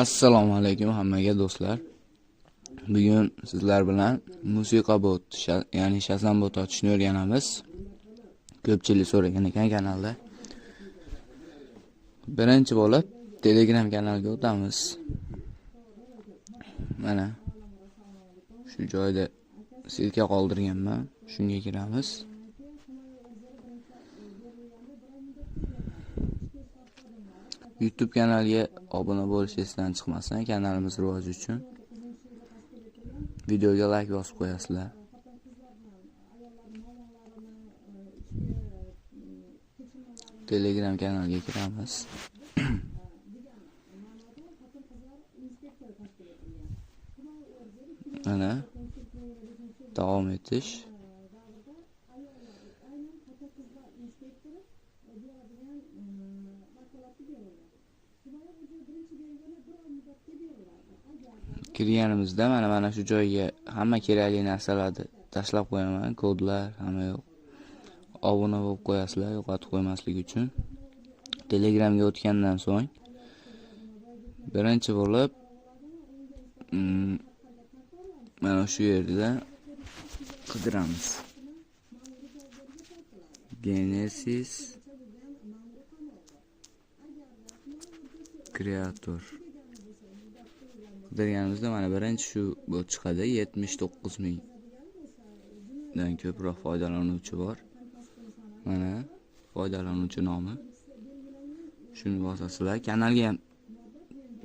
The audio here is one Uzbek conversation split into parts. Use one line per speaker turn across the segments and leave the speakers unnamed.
Assalomu alaykum hammaga do'stlar. Bugun sizlar bilan musiqa bot, ya'ni Shazam bot ochishni o'rganamiz. Ko'pchilik so'ragan ekan kanalda. Birinchi bo'lib Telegram kanaliga o'tamiz. Mana shu joyda silka qoldirganman. Shunga kiramiz. YouTube kanaliga obuna bo'lish esdan chiqmasin, kanalimiz rivoji uchun. Videoga like bosib qo'yasizlar. Telegram kanaliga kiramiz. Mana davom etish. Kirganimizda mana shu joyga hamma kerakli narsalarni tashlab qo'yaman, kodlar hamma yo'q. Obuna bo'lib qo'yasizlar, yo'qotib qo'ymaslik uchun. Telegramga o'tgandan so'ng birinchi bo'lib mana shu yerda qidiramiz. Genesis Creator. Qidirganimizda mana birinchi shu bot chiqadi. 79,000 dan ko'proq foydalanuvchi bor. Mana foydalanuvchi nomi. Shuni bosasizlar.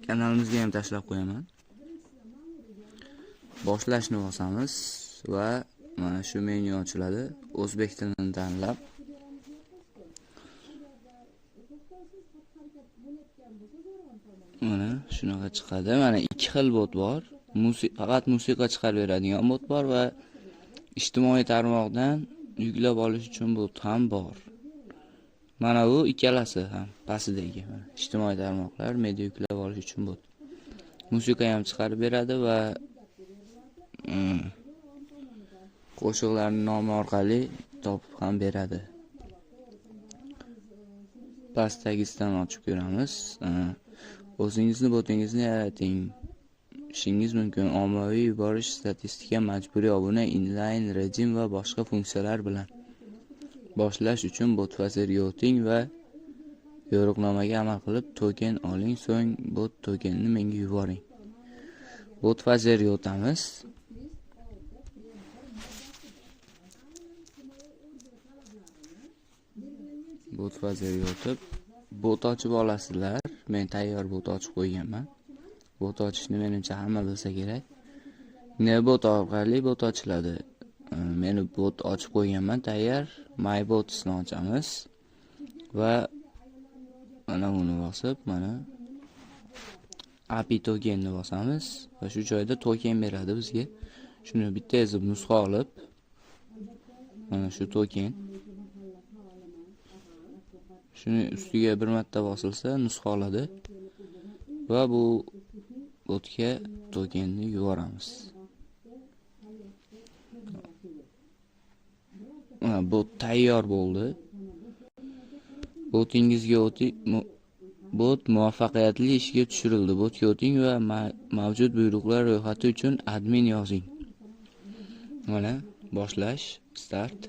Kanalimizga ham tashlab qo'yaman. Boshlashni bosamiz va mana shu menyu ochiladi. O'zbek tilini tanlab mana shunaqa chiqadi. Mana ikki xil bot bor. Faqat musiqa chiqarib beradigan bot bor va ijtimoiy tarmoqdan yuklab olish uchun bot ham bor. Mana bu ikkalasi ham pastdagi ijtimoiy tarmoqlar media yuklab olish uchun bot. Musiqa ham chiqarib beradi va qo'shiqlarning nomi orqali topib ham beradi. Pastdagisdan ochib ko'ramiz. O'zingizni botingizni yarating. Ishingiz mumkin. Ommaviy yuborish, statistika, majburiy obuna, inline rejim va boshqa funksiyalar bilan. Boshlash uchun bot fazeriga o'ting va yo'riqnomaga amal qilib token oling, so'ng bot tokenini menga yuboring. Bot fazeriga o'tamiz. Bot fazeriga o'tib bot ochib olasizlar. Men tayyor bot ochib qo'yganman. Bot ochishni menimcha hamma bilsa kerak. Ne bot orqali bot ochiladi. Meni bot ochib qo'yganman tayyor. My bots'ni ochamiz va mana buni bosib, mana API tokenni bosamiz va shu joyda token beradi bizga. Shuni bitta yozib nusxa olib, mana shu token. Shuni ustiga bir marta bosilsa nusxa oladi va bu botga tokenni yuboramiz. Bot tayyor bo'ldi. Botingizga o'ting. Bot muvaffaqiyatli ishga tushirildi. Botga o'ting va mavjud buyruqlar ro'yxati uchun admin yozing. Mana boshlash, start.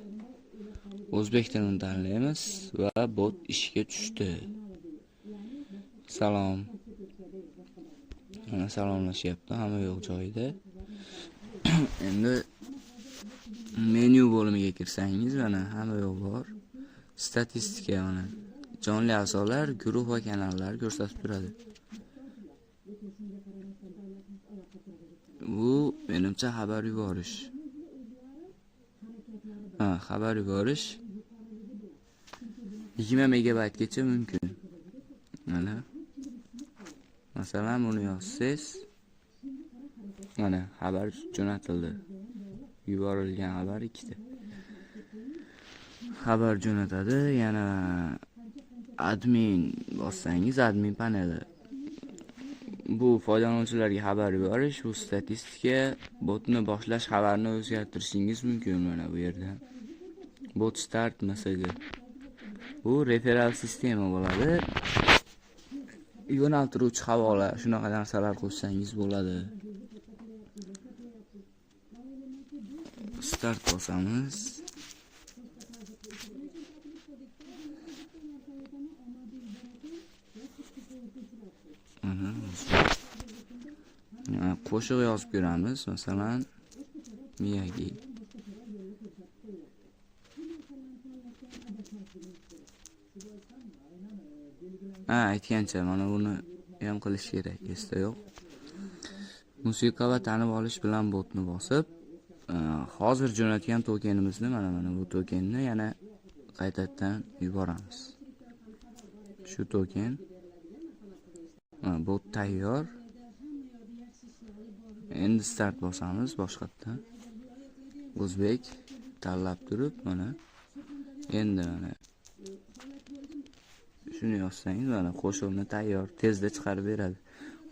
O'zbek tilini tanlaymiz va bot ishga tushdi. Salom. Mana salomlashyapti, hamma yo'q joyida. Endi menyu bo'limiga kirsangiz mana hamma yo'q bor. Statistika mana jonli a'zolar, guruh va kanallar ko'rsatib turadi. Bu menimcha xabar yuborish. Xabar yuborish 20 megabaytgacha mumkin. Mana masalan buni yozsangiz mana xabar jo'natildi. Yuborilgan xabar 2 ta. Xabar jo'natadi. Yana admin bossangiz admin paneli. Bu foydalanuvchilarga xabar yuborish, bu statistika, botni boshlash xabarini o'zgartirishingiz mumkin mana bu yerda. Bot start message. Bu Bu referal sistema bo'ladi. Yo'naltiruvchi havola, shunaqa narsalar qo'shsangiz bo'ladi. Start bosamiz. Qo'shiq yozib ko'ramiz, masalan, Miyagi. Aytgancha mana buni ham qilish kerak, esda yo'q. Musiqa va tanib olish bilan botni bosib, hozir jo'natgan tokenimizni mana bu tokenni yana qaytadan yuboramiz. Shu token bot tayyor. Endi start bosamiz boshqatdan. O'zbek tanlab turib mana endi mana shuni yozsangiz mana qo'shiqni tayyor, tezda chiqarib beradi.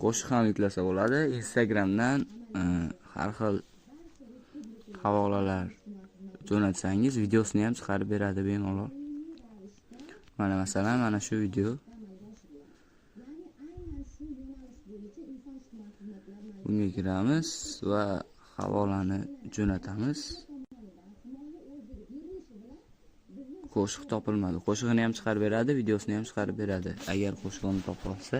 Qo'shiq ham yuklasa bo'ladi. Instagramdan har xil havolalar jo'natsangiz videosini ham chiqarib beradi bemalol. Mana masalan mana shu video. Bunga kiramiz va havolani jo'natamiz. Qo'shiq topilmadi. Qo'shig'ini ham chiqarib beradi, videosini ham chiqarib beradi. Agar qo'shig'ini topa olsa